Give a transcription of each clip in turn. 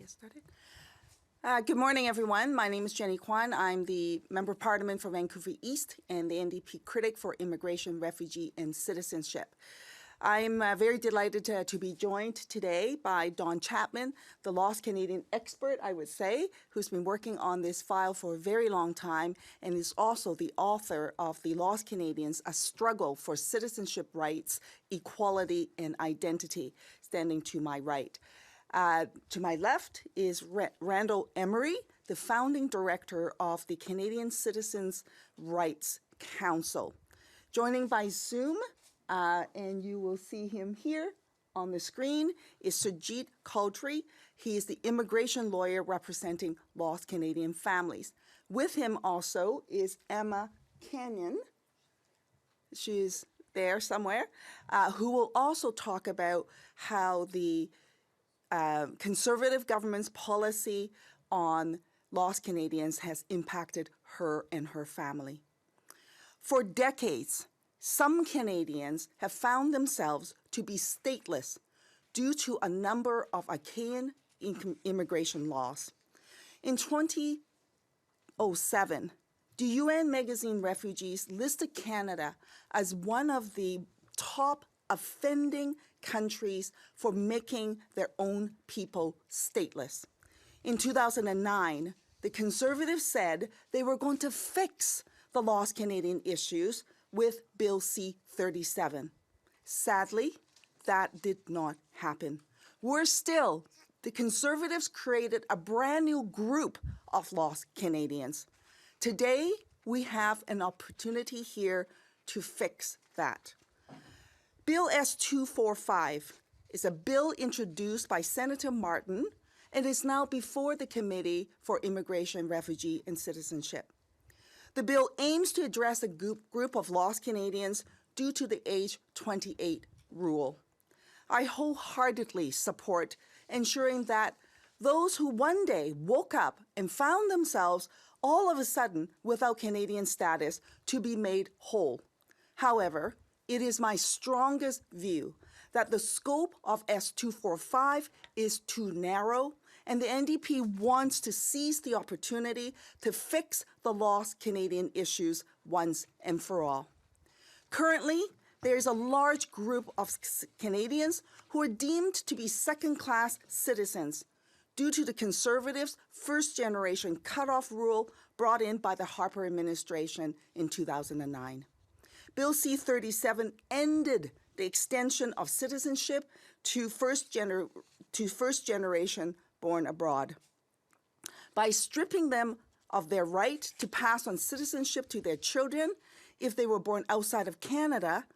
get started. Good morning, everyone. My name is Jenny Kwan. I'm the Member of Parliament for Vancouver East and the NDP critic for Immigration, Refugee and Citizenship. I'm very delighted to be joined today by Don Chapman, the Lost Canadian expert, I would say, who's been working on this file for a very long time and is also the author of The Lost Canadians, A Struggle for Citizenship Rights, Equality and Identity, standing to my right. To my left is Randall Emery, the founding director of the Canadian Citizens' Rights Council. Joining by Zoom, and you will see him here on the screen, is Sujit Chaudhry. He is the immigration lawyer representing Lost Canadian families. With him also is Emma Kenyon. She's there somewhere, who will also talk about how the Conservative government's policy on Lost Canadians has impacted her and her family. For decades, some Canadians have found themselves to be stateless due to a number of archaic immigration laws. In 2007, the UN magazine Refugees listed Canada as one of the top offending countries for making their own people stateless. In 2009, the Conservatives said they were going to fix the Lost Canadian issues with Bill C-37. Sadly, that did not happen. Worse still, the Conservatives created a brand new group of Lost Canadians. Today, we have an opportunity here to fix that. Bill S-245 is a bill introduced by Senator Martin and is now before the Committee for Immigration, Refugee and Citizenship. The bill aims to address a group of Lost Canadians due to the age 28 rule. I wholeheartedly support ensuring that those who one day woke up and found themselves all of a sudden without Canadian status to be made whole. However, it is my strongest view that the scope of S-245 is too narrow, and the NDP wants to seize the opportunity to fix the Lost Canadian issues once and for all. Currently, there is a large group of Canadians who are deemed to be second-class citizens due to the Conservatives' first-generation cutoff rule brought in by the Harper administration in 2009. Bill C-37 ended the extension of citizenship to first generation born abroad. By stripping them of their right to pass on citizenship to their children if they were born outside of Canada,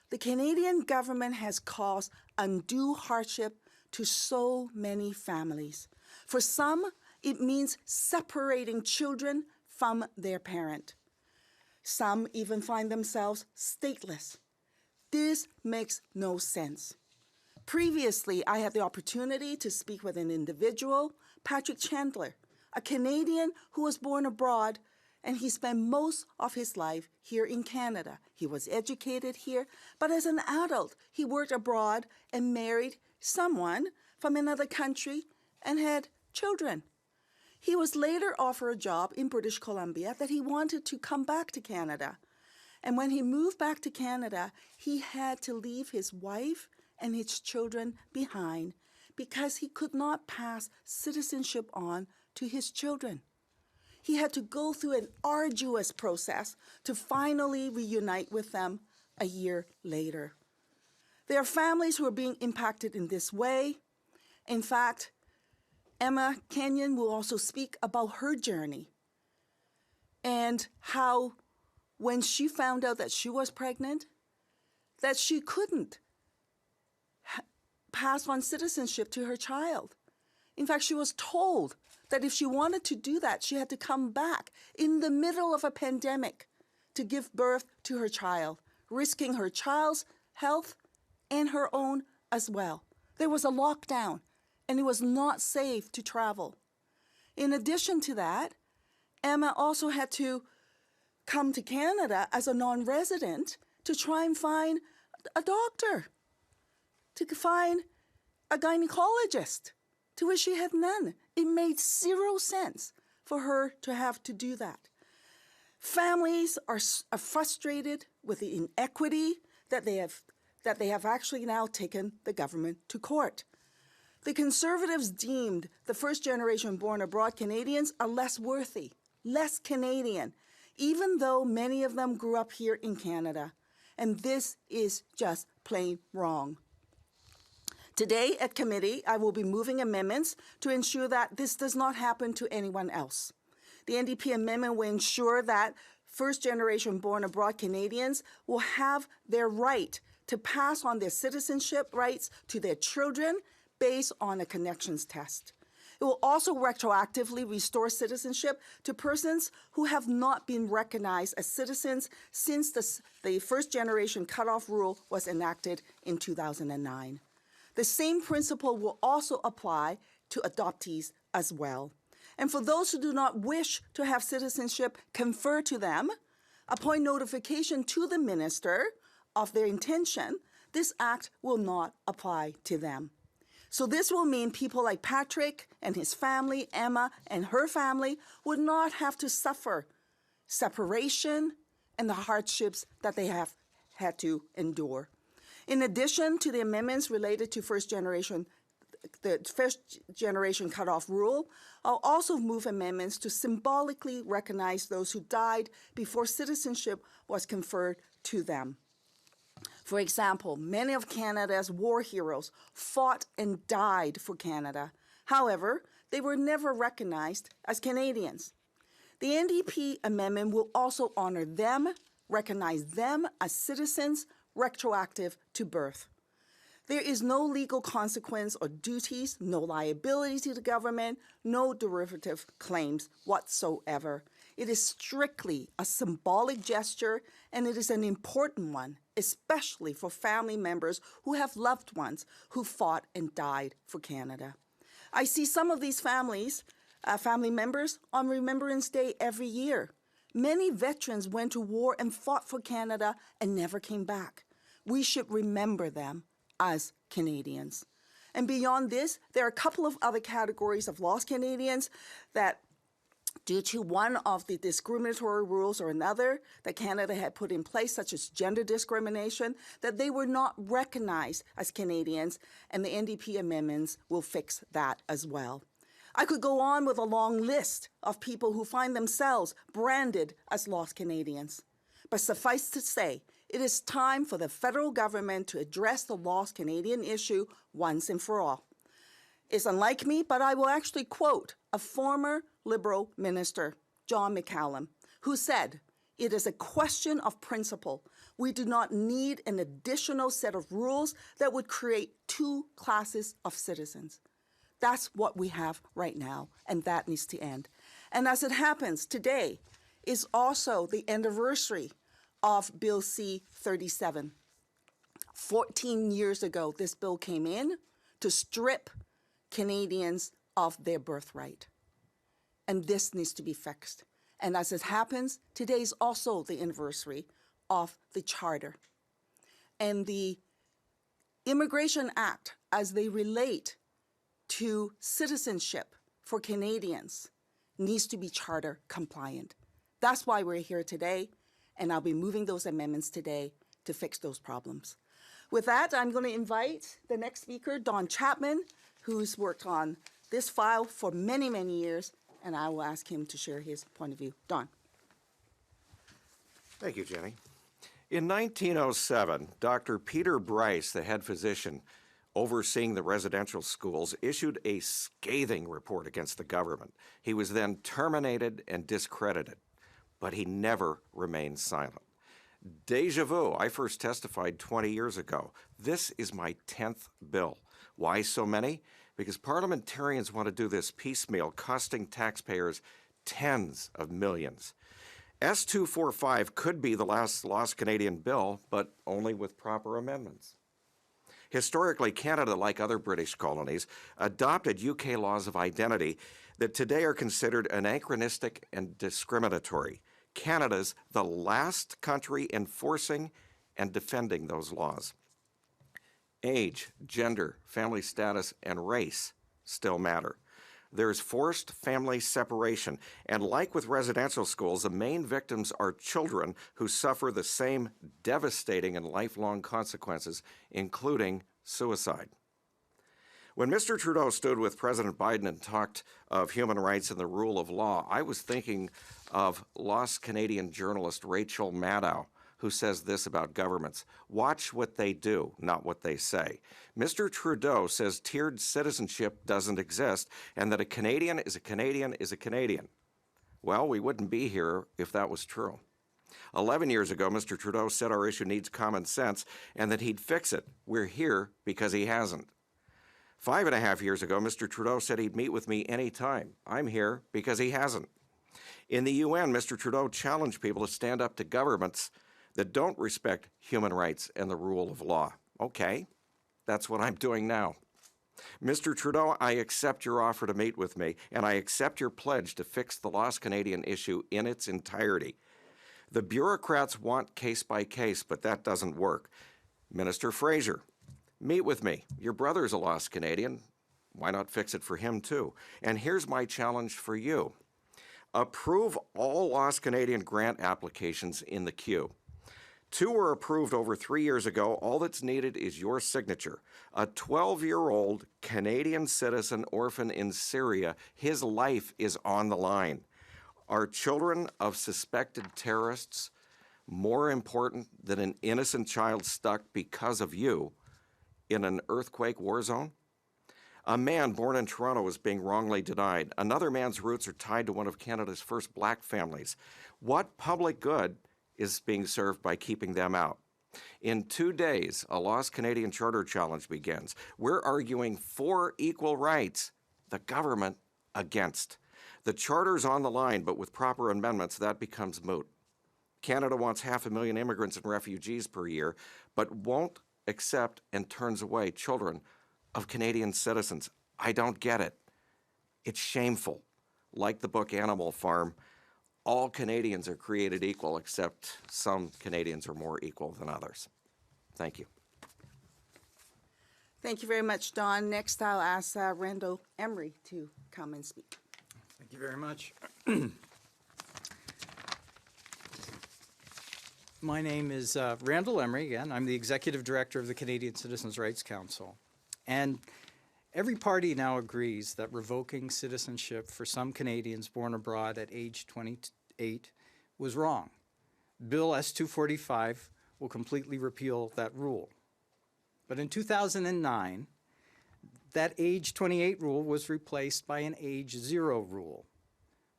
the Canadian government has caused undue hardship to so many families. For some, it means separating children from their parent. Some even find themselves stateless. This makes no sense. Previously, I had the opportunity to speak with an individual, Patrick Chandler, a Canadian who was born abroad, and he spent most of his life here in Canada. He was educated here, but as an adult, he worked abroad and married someone from another country and had children. He was later offered a job in British Columbia that he wanted to come back to Canada. And when he moved back to Canada, he had to leave his wife and his children behind because he could not pass citizenship on to his children. He had to go through an arduous process to finally reunite with them a year later. There are families who are being impacted in this way. In fact, Emma Kenyon will also speak about her journey and how when she found out that she was pregnant, that she couldn't pass on citizenship to her child. In fact, she was told that if she wanted to do that, she had to come back in the middle of a pandemic to give birth to her child, risking her child's health and her own as well. There was a lockdown, and it was not safe to travel. In addition to that, Emma also had to come to Canada as a non-resident to try and find a doctor, to find a gynecologist. to which she had none. It made 0 sense for her to have to do that. Families are frustrated with the inequity that they have actually now taken the government to court. The Conservatives deemed the first-generation born-abroad Canadians are less worthy, less Canadian, even though many of them grew up here in Canada. And this is just plain wrong. Today at committee, I will be moving amendments to ensure that this does not happen to anyone else. The NDP amendment will ensure that first-generation born-abroad Canadians will have their right to pass on their citizenship rights to their children based on a connections test. It will also retroactively restore citizenship to persons who have not been recognized as citizens since the first-generation cutoff rule was enacted in 2009. The same principle will also apply to adoptees as well. And for those who do not wish to have citizenship conferred to them, upon notification to the minister of their intention, this act will not apply to them. So this will mean people like Patrick and his family, Emma and her family, would not have to suffer separation and the hardships that they have had to endure. In addition to the amendments related to the first-generation cutoff rule, I'll also move amendments to symbolically recognize those who died before citizenship was conferred to them. For example, many of Canada's war heroes fought and died for Canada. However, they were never recognized as Canadians. The NDP amendment will also honor them, recognize them as citizens, retroactive to birth. There is no legal consequence or duties, no liability to the government, no derivative claims whatsoever. It is strictly a symbolic gesture, and it is an important one, especially for family members who have loved ones who fought and died for Canada. I see some of these family members on Remembrance Day every year. Many veterans went to war and fought for Canada and never came back. We should remember them as Canadians. And beyond this, there are a couple of other categories of lost Canadians that, due to one of the discriminatory rules or another that Canada had put in place, such as gender discrimination, that they were not recognized as Canadians, and the NDP amendments will fix that as well. I could go on with a long list of people who find themselves branded as lost Canadians. But suffice to say, it is time for the federal government to address the lost Canadian issue once and for all. It's unlike me, but I will actually quote a former Liberal minister, John McCallum, who said, "It is a question of principle. We do not need an additional set of rules that would create 2 classes of citizens." That's what we have right now, and that needs to end. And as it happens, today is also the anniversary of Bill C-37. 14 years ago, this bill came in to strip Canadians of their birthright. And this needs to be fixed. And as it happens, today is also the anniversary of the Charter. And the Immigration Act, as they relate to citizenship for Canadians, needs to be Charter compliant. That's why we're here today, and I'll be moving those amendments today to fix those problems. With that, I'm going to invite the next speaker, Don Chapman, who's worked on this file for many, many years, and I will ask him to share his point of view. Don. Thank you, Jenny. In 1907, Dr. Peter Bryce, the head physician overseeing the residential schools, issued a scathing report against the government. He was then terminated and discredited, but he never remained silent. Deja vu, I first testified 20 years ago. This is my 10th bill. Why so many? Because parliamentarians want to do this piecemeal, costing taxpayers tens of millions. S-245 could be the last lost Canadian bill, but only with proper amendments. Historically, Canada, like other British colonies, adopted UK laws of identity that today are considered anachronistic and discriminatory. Canada's the last country enforcing and defending those laws. Age, gender, family status, and race still matter. There's forced family separation, and like with residential schools, the main victims are children who suffer the same devastating and lifelong consequences, including suicide. When Mr. Trudeau stood with President Biden and talked of human rights and the rule of law, I was thinking of lost Canadian journalist Rachel Maddow, who says this about governments: watch what they do, not what they say. Mr. Trudeau says tiered citizenship doesn't exist and that a Canadian is a Canadian is a Canadian. Well, we wouldn't be here if that was true. 11 years ago, Mr. Trudeau said our issue needs common sense and that he'd fix it. We're here because he hasn't. 5.5 years ago, Mr. Trudeau said he'd meet with me anytime. I'm here because he hasn't. In the UN, Mr. Trudeau challenged people to stand up to governments that don't respect human rights and the rule of law. Okay, that's what I'm doing now. Mr. Trudeau, I accept your offer to meet with me, and I accept your pledge to fix the lost Canadian issue in its entirety. The bureaucrats want case by case, but that doesn't work. Minister Fraser, meet with me. Your brother's a lost Canadian. Why not fix it for him too? And here's my challenge for you. Approve all lost Canadian grant applications in the queue. 2 were approved over 3 years ago. All that's needed is your signature. A 12-year-old Canadian citizen orphan in Syria, his life is on the line. Are children of suspected terrorists more important than an innocent child stuck because of you in an earthquake war zone? A man born in Toronto is being wrongly denied. Another man's roots are tied to one of Canada's first black families. What public good is being served by keeping them out? In 2 days, a Lost Canadian Charter Challenge begins. We're arguing for equal rights, the government against. The charter's on the line, but with proper amendments, that becomes moot. Canada wants 500,000 immigrants and refugees per year, but won't accept and turns away children of Canadian citizens. I don't get it. It's shameful. Like the book Animal Farm, all Canadians are created equal, except some Canadians are more equal than others. Thank you. Thank you very much, Don. Next, I'll ask Randall Emery to come and speak. Thank you very much. My name is Randall Emery. Again, I'm the Executive Director of the Canadian Citizens' Rights Council. And every party now agrees that revoking citizenship for some Canadians born abroad at age 28 was wrong. Bill S-245 will completely repeal that rule. But in 2009, that age 28 rule was replaced by an age 0 rule.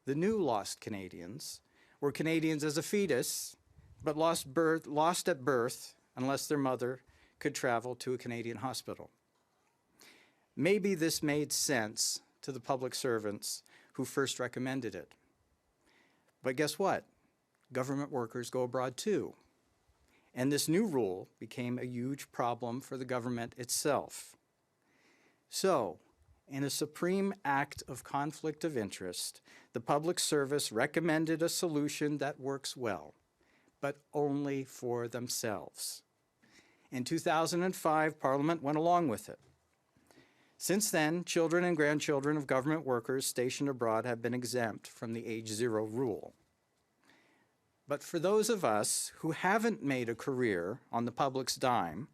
The new lost Canadians were Canadians as a fetus, but lost at birth unless their mother could travel to a Canadian hospital. Maybe this made sense to the public servants who first recommended it. But guess what? Government workers go abroad too. And this new rule became a huge problem for the government itself. So, in a supreme act of conflict of interest, the public service recommended a solution that works well, but only for themselves. In 2005, Parliament went along with it. Since then, children and grandchildren of government workers stationed abroad have been exempt from the age 0 rule. But for those of us who haven't made a career on the public's dime,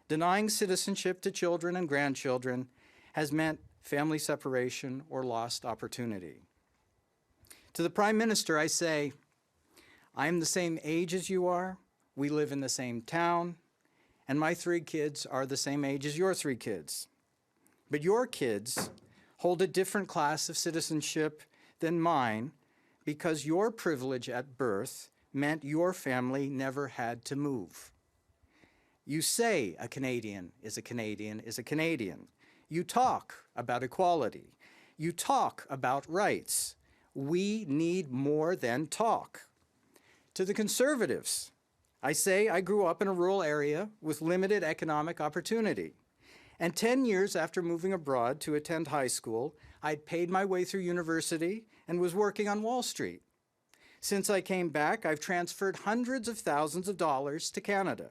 denying citizenship to children and grandchildren has meant family separation or lost opportunity. To the Prime Minister, I say, I'm the same age as you are, we live in the same town, and my 3 kids are the same age as your 3 kids. But your kids hold a different class of citizenship than mine because your privilege at birth meant your family never had to move. You say a Canadian is a Canadian is a Canadian. You talk about equality. You talk about rights. We need more than talk. To the Conservatives, I say I grew up in a rural area with limited economic opportunity. And 10 years after moving abroad to attend high school, I'd paid my way through university and was working on Wall Street. Since I came back, I've transferred hundreds of thousands of dollars to Canada.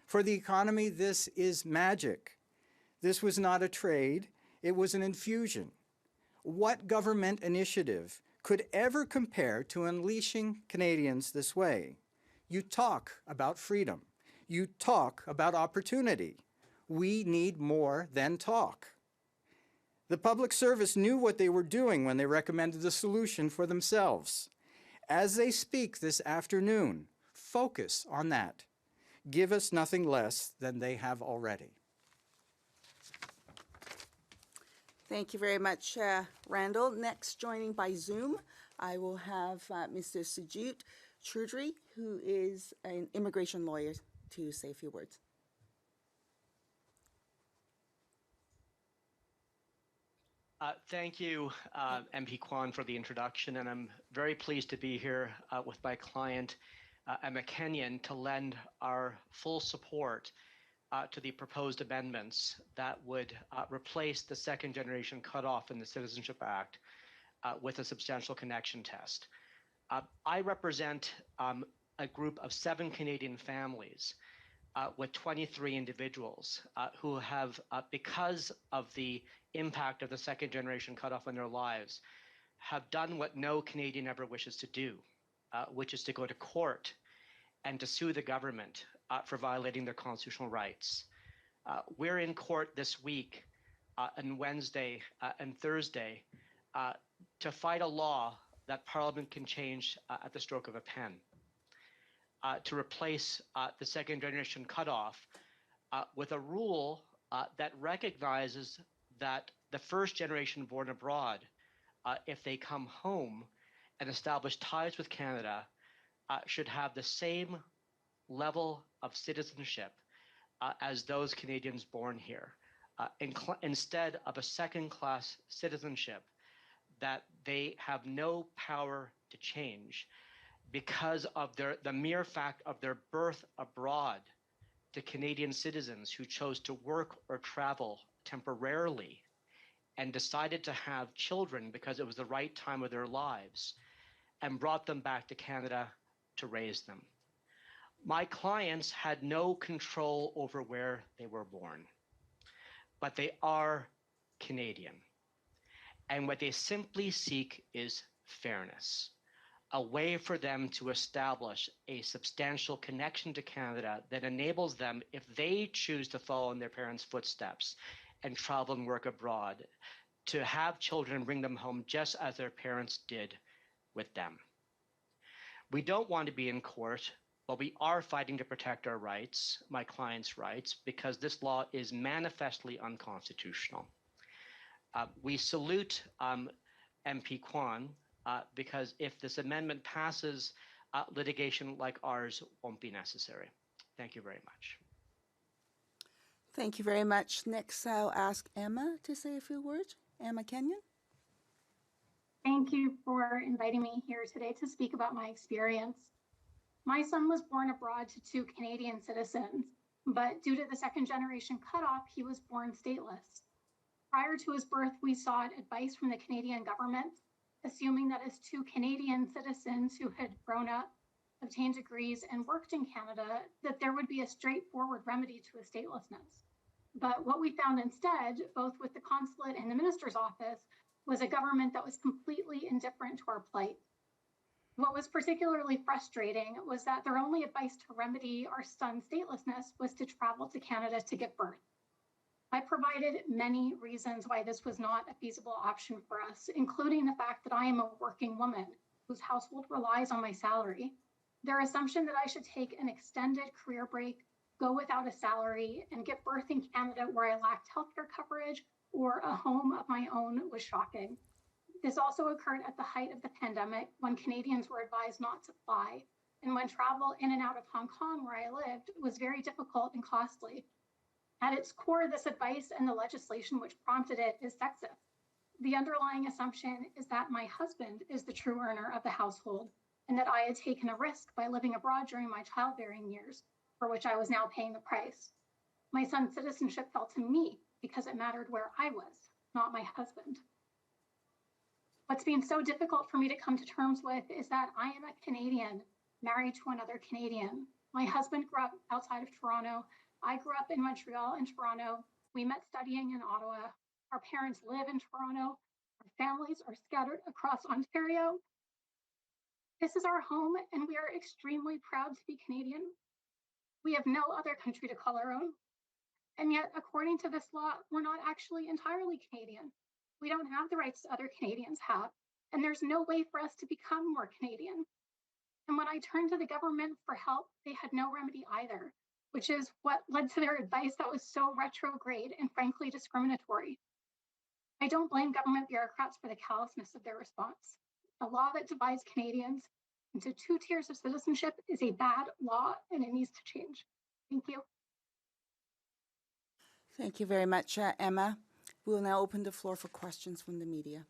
For the economy, this is magic. This was not a trade. It was an infusion. What government initiative could ever compare to unleashing Canadians this way? You talk about freedom. You talk about opportunity. We need more than talk. The public service knew what they were doing when they recommended the solution for themselves. As they speak this afternoon, focus on that. Give us nothing less than they have already. Thank you very much, Randall. Next, joining by Zoom, I will have Mr. Sujit Choudhury, who is an immigration lawyer, to say a few words. Thank you, MP Kwan, for the introduction, and I'm very pleased to be here with my client, Emma Kenyon, to lend our full support to the proposed amendments that would replace the second generation cutoff in the Citizenship Act with a substantial connection test. I represent a group of 7 Canadian families with 23 individuals who have, because of the impact of the second generation cutoff in their lives, have done what no Canadian ever wishes to do, which is to go to court and to sue the government for violating their constitutional rights. We're in court this week on Wednesday and Thursday to fight a law that Parliament can change at the stroke of a pen. To replace the second generation cutoff with a rule that recognizes that the first generation born abroad, if they come home and establish ties with Canada, should have the same level of citizenship as those Canadians born here, instead of a second-class citizenship that they have no power to change because of the mere fact of their birth abroad to Canadian citizens who chose to work or travel temporarily and decided to have children because it was the right time of their lives and brought them back to Canada to raise them. My clients had no control over where they were born, but they are Canadian. And what they simply seek is fairness, a way for them to establish a substantial connection to Canada that enables them, if they choose to follow in their parents' footsteps and travel and work abroad, to have children and bring them home just as their parents did with them. We don't want to be in court, but we are fighting to protect our rights, my clients' rights, because this law is manifestly unconstitutional. We salute MP Kwan because if this amendment passes, litigation like ours won't be necessary. Thank you very much. Thank you very much. Next, I'll ask Emma to say a few words. Emma Kenyon. Thank you for inviting me here today to speak about my experience. My son was born abroad to 2 Canadian citizens, but due to the second generation cutoff, he was born stateless. Prior to his birth, we sought advice from the Canadian government, assuming that as 2 Canadian citizens who had grown up, obtained degrees, and worked in Canada, that there would be a straightforward remedy to his statelessness. But what we found instead, both with the consulate and the minister's office, was a government that was completely indifferent to our plight. What was particularly frustrating was that their only advice to remedy our son's statelessness was to travel to Canada to give birth. I provided many reasons why this was not a feasible option for us, including the fact that I am a working woman whose household relies on my salary. Their assumption that I should take an extended career break, go without a salary, and give birth in Canada where I lacked healthcare coverage or a home of my own was shocking. This also occurred at the height of the pandemic when Canadians were advised not to fly, and when travel in and out of Hong Kong, where I lived, was very difficult and costly. At its core, this advice and the legislation which prompted it is sexist. The underlying assumption is that my husband is the true earner of the household, and that I had taken a risk by living abroad during my childbearing years, for which I was now paying the price. My son's citizenship fell to me because it mattered where I was, not my husband. What's been so difficult for me to come to terms with is that I am a Canadian married to another Canadian. My husband grew up outside of Toronto. I grew up in Montreal and Toronto. We met studying in Ottawa. Our parents live in Toronto. Our families are scattered across Ontario. This is our home, and we are extremely proud to be Canadian. We have no other country to call our own. And yet, according to this law, we're not actually entirely Canadian. We don't have the rights other Canadians have, and there's no way for us to become more Canadian. And when I turned to the government for help, they had no remedy either, which is what led to their advice that was so retrograde and frankly discriminatory. I don't blame government bureaucrats for the callousness of their response. A law that divides Canadians into two tiers of citizenship is a bad law and it needs to change. Thank you. Thank you very much, Emma. We will now open the floor for questions from the media.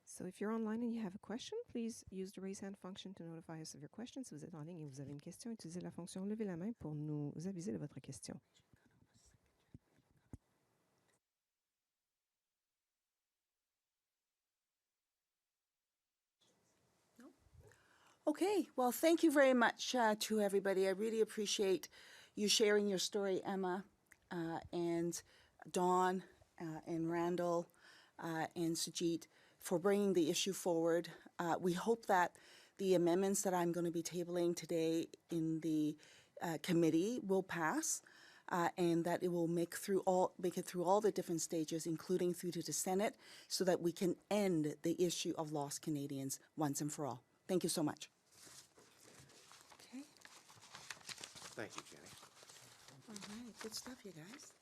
So if you're online and you have a question, please use the raise hand function to notify us of your question. Si vous êtes en ligne et vous avez une question, utilisez la fonction lever la main pour nous aviser de votre question. Okay, well, thank you very much to everybody. I really appreciate you sharing your story, Emma, and Dawn, and Randall, and Sujit, for bringing the issue forward. We hope that the amendments that I'm going to be tabling today in the committee will pass, and that it will make it through all the different stages, including through to the Senate, so that we can end the issue of lost Canadians once and for all. Thank you so much. Okay. Thank you, Jenny. All right. Good stuff, you guys.